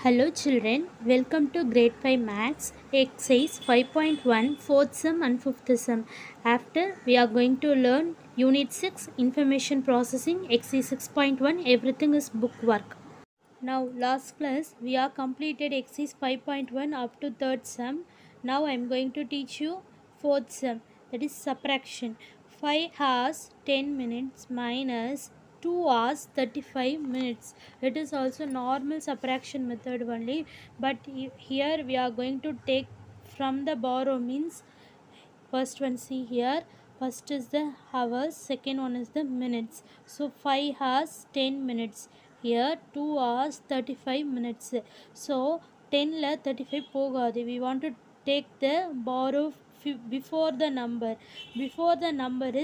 Hello children, welcome to grade 5 maths exercise 5.1 fourth sum and fifth sum. After we are going to learn unit 6 information processing exercise 6.1 everything is book work. Now last class we are completed exercise 5.1 up to third sum. Now I am going to teach you fourth sum, that is subtraction. 5 hours 10 minutes minus 2 hours 35 minutes. It is also normal subtraction method only, but here we are going to take from the borrow, means first one, see here, first is the hours, second one is the minutes. So 5 hours 10 minutes, here 2 hours 35 minutes. So 10 la 35 போகாது, we want to take the borrow before the number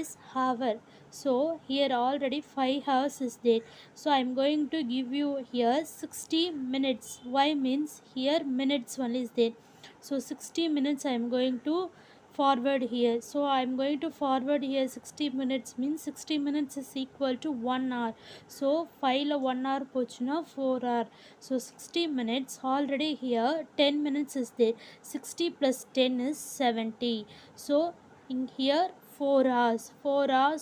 is hour. So here already 5 hours is there, so I am going to give you here 60 minutes. Why? Means here minutes only is there, so 60 minutes I am going to forward here. So I am going to forward here 60 minutes, means 60 minutes is equal to 1 hour. So 5 la 1 hour pochuna 4 hour. So 60 minutes already here 10 minutes is there, 60 plus 10 is 70. So in here 4 hours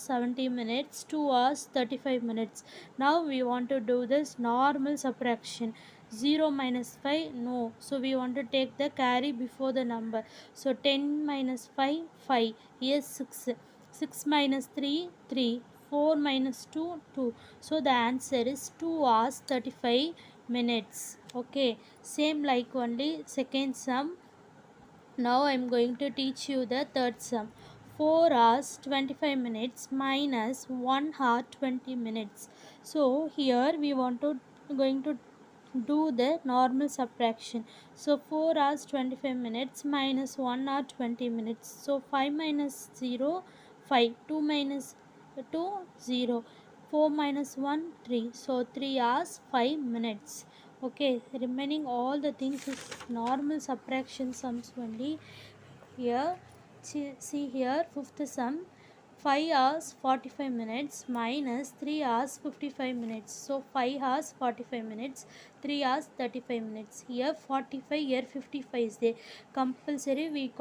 70 minutes, 2 hours 35 minutes. Now we want to do this normal subtraction. 0 minus 5, no, so we want to take the carry before the number. So 10 minus 5, 5, here 6, 6 minus 3, 3, 4 minus 2, 2. So the answer is 2 hours 35 minutes. Okay, same like only second sum. Now I am going to teach you the third sum. 4 hours 25 minutes minus 1 hour 20 minutes. So here we want to going to do the normal subtraction. So 4 hours 25 minutes minus 1 hour 20 minutes. So 5 minus 0, 5, 2 minus 2, 0, 4 minus 1, 3. So 3 hours 5 minutes. Okay, remaining all the things is normal subtraction sums only. Here see here fifth sum, 5 hours 45 minutes minus 3 hours 55 minutes. So 5 hours 45 minutes, 3 hours 35 minutes. Here 45, here 55 is there. Compulsory we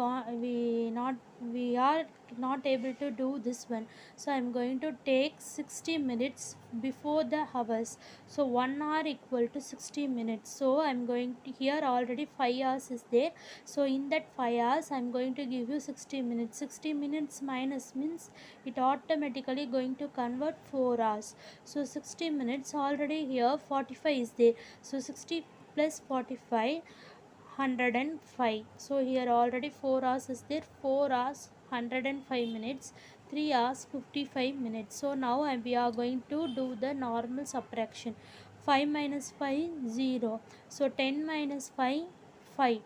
are not able to do this one. So I am going to take 60 minutes before the hours. So 1 hour equal to 60 minutes. So I am going to, here already 5 hours is there. So in that 5 hours I am going to give you 60 minutes. 60 minutes minus means it automatically going to convert 4 hours. So 60 minutes already here 45 is there. So 60 plus 45, 105. So here already 4 hours is there, 4 hours 105 minutes, 3 hours 55 minutes. So now we are going to do the normal subtraction. 5 minus 5, 0. So 10 minus 5, 5.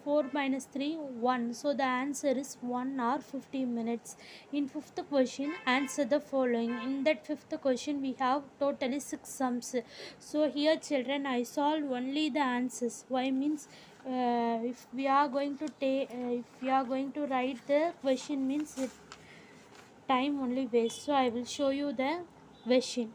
4 minus 3, 1. So the answer is 1 hour 50 minutes. In fifth question, answer the following. In that fifth question, we have totally 6 sums. So here children, I solve only the answers. Why? Means if we are going to if we are going to write the question, means time only waste. So I will show you the question.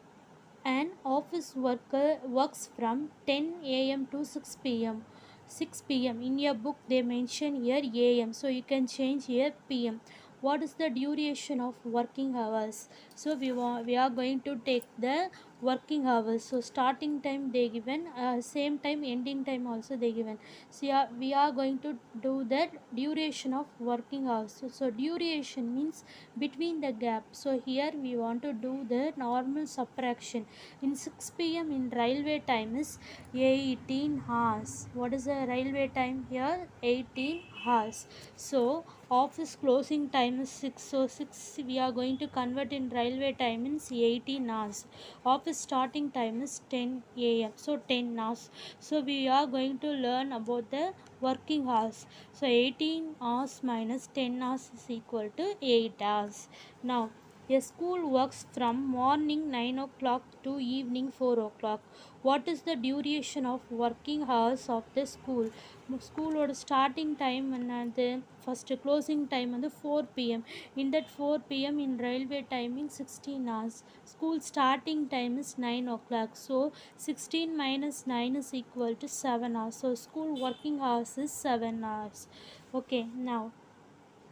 An office worker works from 10 a.m. to 6 p.m. 6 p.m. In your book they mention here a.m. So you can change here p.m. What is the duration of working hours? So we are going to take the working hours. So starting time they given, same time ending time also they given. So yeah, we are going to do the duration of working hours. So duration means between the gap. So here we want to do the normal subtraction. In 6 p.m. in railway time is 18 hours. What is the railway time here? 18 hours. So office closing time is 6. So 6 we are going to convert in railway time means 18 hours. Office starting time is 10 a.m. So 10 hours. So we are going to learn about the working hours. So 18 hours minus 10 hours is equal to 8 hours. Now a school works from morning 9 o'clock to evening 4 o'clock. What is the duration of working hours of the school? School starting time and the first closing time and the 4 p.m. In that 4 p.m. in railway timing 16 hours. School starting time is 9 o'clock, so 16 minus 9 is equal to 7 hours. So school working hours is 7 hours. Okay, now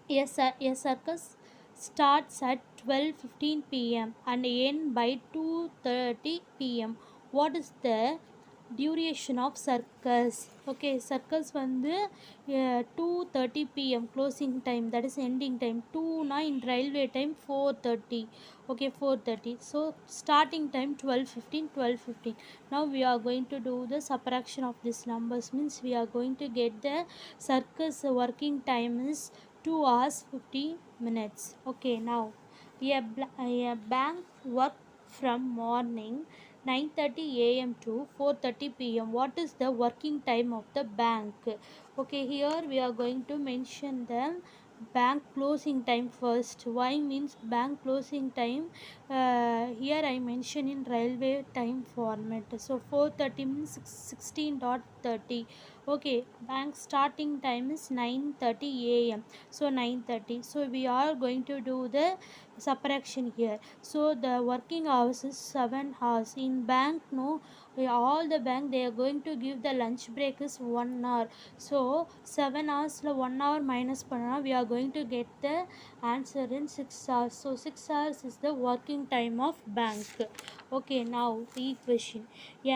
a circus starts at 12:15 p.m. and ends by 2:30 p.m. What is the duration of circus? Okay, circus வந்து 2:30 p.m. closing time, that is ending time. 2 na in railway time 4:30. Okay, 4:30. So starting time 12:15, 12:15. Now we are going to do the subtraction of these numbers, means we are going to get the circus working time is 2 hours 50 minutes. Okay, now a bank work from morning 9:30 a.m. to 4:30 p.m. What is the working time of the bank? Okay, here we are going to mention the bank closing time first. Why means bank closing time? Here I mention in railway time format. So 4:30 means 16:30. Okay, bank starting time is 9:30 a.m. So 9:30. So we are going to do the subtraction here. So the working hours is 7 hours. In bank, no, all the bank they are going to give the lunch break is 1 hour. So 7 hours la 1 hour minus panna, we are going to get the answer in 6 hours. So 6 hours is the working time of bank. Okay, now the question.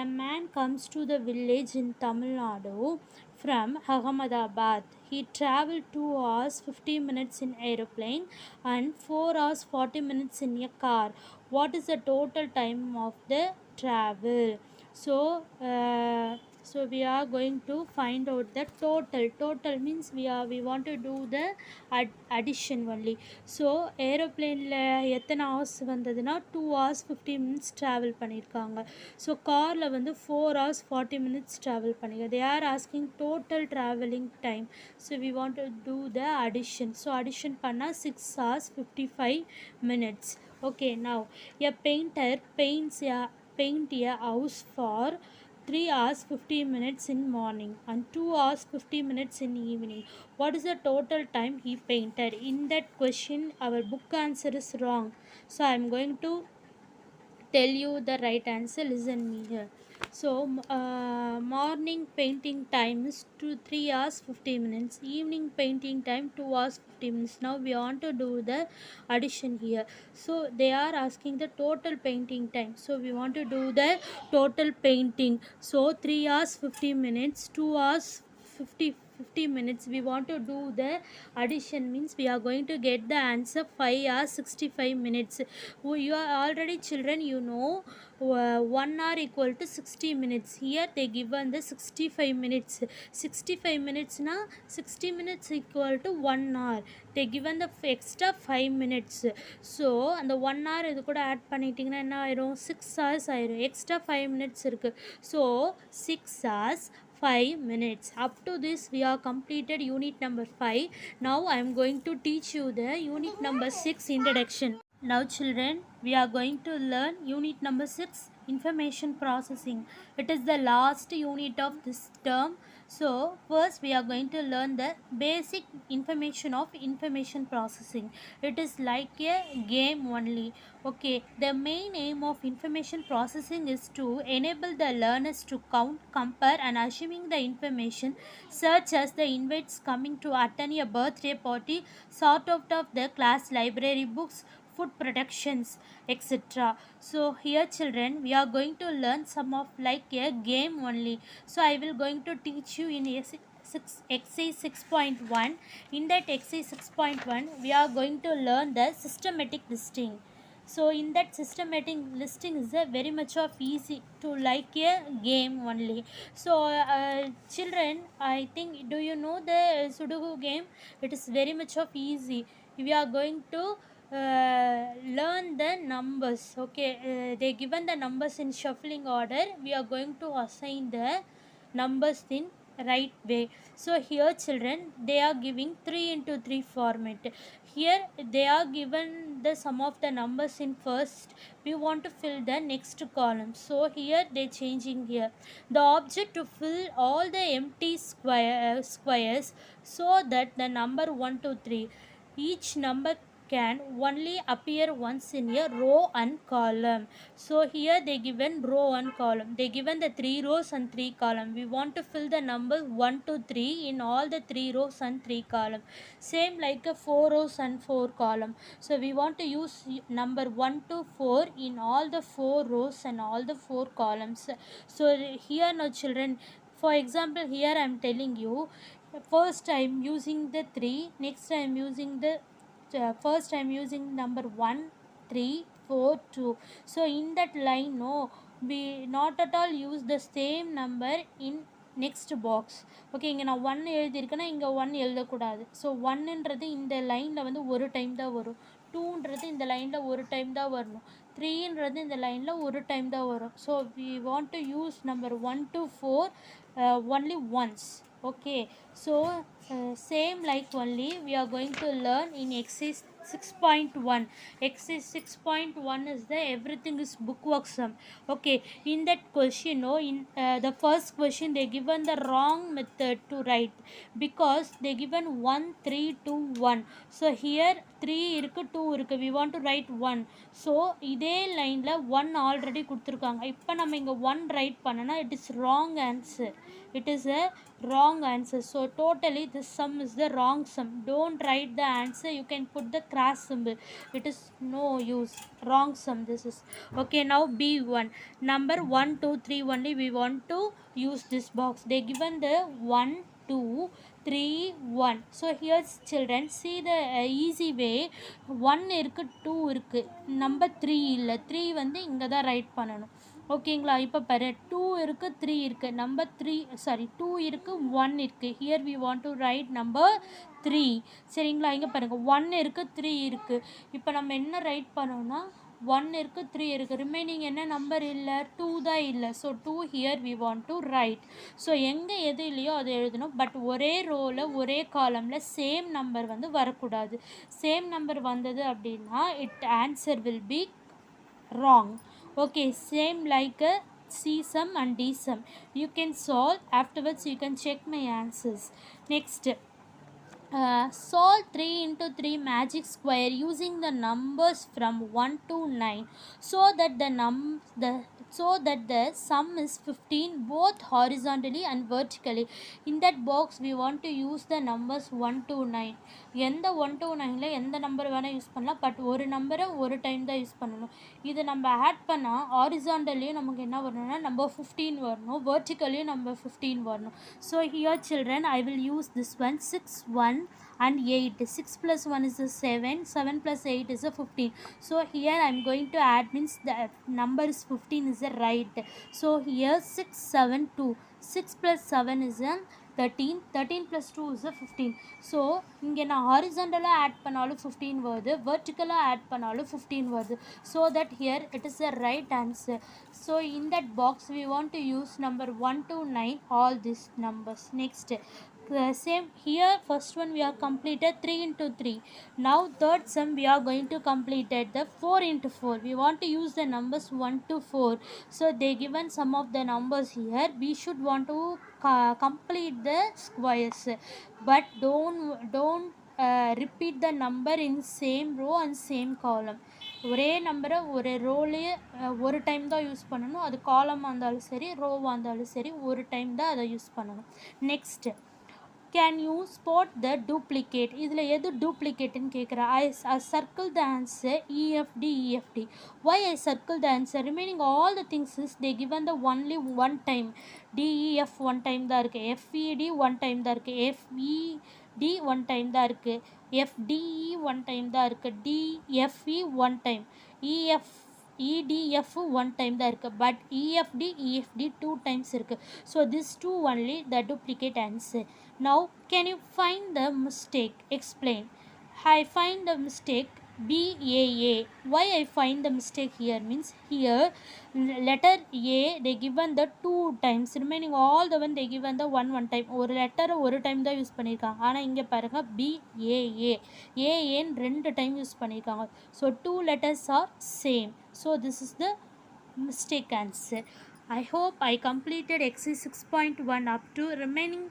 A man comes to the village in Tamil Nadu from Ahmedabad. He traveled 2 hours 50 minutes in aeroplane and 4 hours 40 minutes in a car. What is the total time of the travel? So we are going to find out the total means we want to do the addition only. So aeroplane எத்தனை hours வந்ததுன்னா 2 hours 50 minutes travel பண்ணியிருக்காங்க. So காரில் வந்து 4 hours 40 minutes travel பண்ணியிருக்காங்க. they are asking total traveling time. So we want to do the addition. So addition பண்ணால் 6 hours 55 minutes. Okay, now a painter paint a house for 3 hours 50 minutes in morning and 2 hours 50 minutes in evening. What is the total time he painted? In that question our book answer is wrong, so I am going to tell you the right answer. Listen me here. So morning painting time is 3 hours 50 minutes. Evening painting time 2 hours 50 minutes. Now we want to do the addition here. So they are asking the total painting time. So we want to do the total painting. So 3 hours 50 minutes, 2 hours 50 minutes. We want to do the addition, means we are going to get the answer 5 hours 65 minutes. You are already children, you know 1 hour equal to 60 minutes. Here they given the 65 minutes. 65 minutes na 60 minutes equal to 1 hour. They given the extra 5 minutes. So அந்த 1 hour இது கூட add பண்ணிட்டீங்கன்னா என்ன ஆயிரும் 6 hours ஆயிரும். Extra 5 minutes இருக்கு. So 6 hours 5 minutes. Up to this we are completed unit number 5. Now I am going to teach you the unit number 6 introduction. Now children, we are going to learn unit number 6, information processing. It is the last unit of this term. So first we are going to learn the basic information of information processing. It is like a game only. Okay, the main aim of information processing is to enable the learners to count, compare and assuming the information, such as the invites coming to attend a birthday party, sort out of the class library books, food productions, etc. So here children, we are going to learn some of like a game only. So I will going to teach you in exercise 6.1. In that exercise 6.1 we are going to learn the systematic listing. So in that systematic listing is a very much of easy to like a game only. So children, I think, do you know the Sudoku game? It is very much of easy. We are going to learn the numbers. Okay, they given the numbers in shuffling order. We are going to assign the numbers in right way. So here children, they are giving 3 into 3 format. Here they are given the sum of the numbers in first, we want to fill the next column, so here they changing here the object to fill all the empty squares, so that the number 1 to 3, each number can only appear once in a row and column. So here they given row and column, they given the 3 rows and 3 column, we want to fill the numbers 1 to 3 in all the 3 rows and 3 column. Same like a 4 rows and 4 column, so we want to use number 1 to 4 in all the 4 rows and all the 4 columns. So here now children, for example here I am telling you, first I am using the 3, next I am using the first I am using number 1 3 4 2. So in that line, no, we not at all use the same number in next box. Okay, இங்கே நான் 1 எழுதியிருக்கேன்னா இங்கே 1 எழுதக்கூடாது. So 1ன்றது இந்த லைனில் வந்து ஒரு time தான் வரும், 2ன்றது இந்த லைனில் ஒரு டைம் தான் வரணும், 3ன்றது இந்த லைனில் ஒரு டைம் தான் வரும். So we want to use number 1 to 4 only once. Okay, so same like only we are going to learn in exercise 6.1. exercise 6.1 is the everything is bookwork sum. Okay, in that question, no, in the first question they given the wrong method to write, because they given 1 3 2 1. So here 3 இருக்கு 2 இருக்கு, we want to write 1. so இதே லைனில் 1 already கொடுத்துருக்காங்க, இப்போ நம்ம இங்கே 1 right பண்ணனா it is wrong answer, it is a wrong answer. So totally this sum is the wrong sum, don't write the answer, you can put the cross symbol, it is no use, wrong sum this is. Okay, now B1, number 1 2 3 only we want to use this box, they given the 1 2 3 1. so here's children, see the easy way, 1 இருக்கு 2 இருக்கு, number 3 இல்லை, 3 வந்து இங்கே தான் right பண்ணணும். ஓகேங்களா, இப்போ பாரு 2 இருக்கு 3 இருக்கு, நம்பர் 3 சாரி 2 இருக்கு 1 இருக்கு, here we want to write number 3. சரிங்களா, இங்கே பாருங்கள் 1 இருக்கு 3 இருக்கு, இப்போ நம்ம என்ன ரைட் பண்ணோம்னா 1 இருக்கு 3 இருக்கு, ரிமைனிங் என்ன நம்பர் இல்லை 2 தான் இல்லை. So 2 here we want to write. So எங்கே எது இல்லையோ அதை எழுதணும், பட் ஒரே ரோவில் ஒரே காலமில் சேம் நம்பர் வந்து வரக்கூடாது. சேம் நம்பர் வந்தது அப்படின்னா it answer will be wrong. Okay, same like a C sum and D sum, you can solve, afterwards you can check my answers. Next, solve 3 into 3 magic square using the numbers from 1 to 9, so that the sum is 15 both horizontally and vertically. In that box we want to use the numbers 1 to 9. எந்த 1 to 9ல எந்த number வேணால் use பண்ணலாம், but ஒரு நம்பரை ஒரு time தான் use பண்ணணும். இது நம்ம ஆட் பண்ணால் ஹாரிசாண்டல்லையும் நமக்கு என்ன வரணும்னா நம்பர் 15 வரணும், வெர்டிக்கல்லையும் நம்பர் 15 வரணும். So here children I will use this one 6 1 and 8. 6 plus 1 is a 7, 7 plus 8 is a 15. so here I am going to add, means the number is 15 is a right. so here 6 7 2, 6 plus 7 is a 13, 13 plus 2 is a 15. so இங்கே நான் ஹாரிசாண்டலாக add பண்ணாலும் 15 வருது, வெர்டிக்கலாக add பண்ணாலும் 15 வருது. so that here it is a right answer. so in that box we want to use number 1 to 9 all these numbers. Next, same here, first one we are completed 3 into 3. now third sum we are going to complete it the 4 into 4. we want to use the numbers 1 to 4. so they given some of the numbers here, we should want to complete the squares, but don't repeat the number in same row and same column. ஒரே நம்பரை ஒரு ரோலே ஒரு time தான் use பண்ணணும், அது காலமாக இருந்தாலும் சரி ரோவாக இருந்தாலும் சரி ஒரு டைம் தான் அதை யூஸ் பண்ணணும். Next, can you spot the duplicate? இதில் எது டூப்ளிகேட்டுன்னு கேட்குறா. I circle the answer EFD EFD. why I circle the answer? remaining all the things is they given the only one time. DEF one time தான் இருக்குது, FED one time தான் இருக்குது, FED one time தான் இருக்குது, FDE one time தான் இருக்குது, DFE one time, EDF one time தான் இருக்குது, but EFD 2 times இருக்குது. so this 2 only the duplicate answer. now can you find the mistake? explain. I find the mistake BAA. Why I find the mistake here means here letter A they given the 2 times, remaining all the one they given the one time. ஒரு letter ஒரு time தான் use பண்ணியிருக்காங்க. ஆனால் இங்கே பாருங்க BAA ஏன்னு 2 time use பண்ணியிருக்காங்க. So 2 letters are same. So this is the mistake answer. I hope I completed exercise 6.1 up to remaining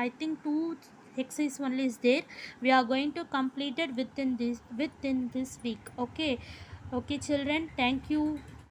I think 2 exercise only is there. We are going to complete it within this week. Okay children, thank you.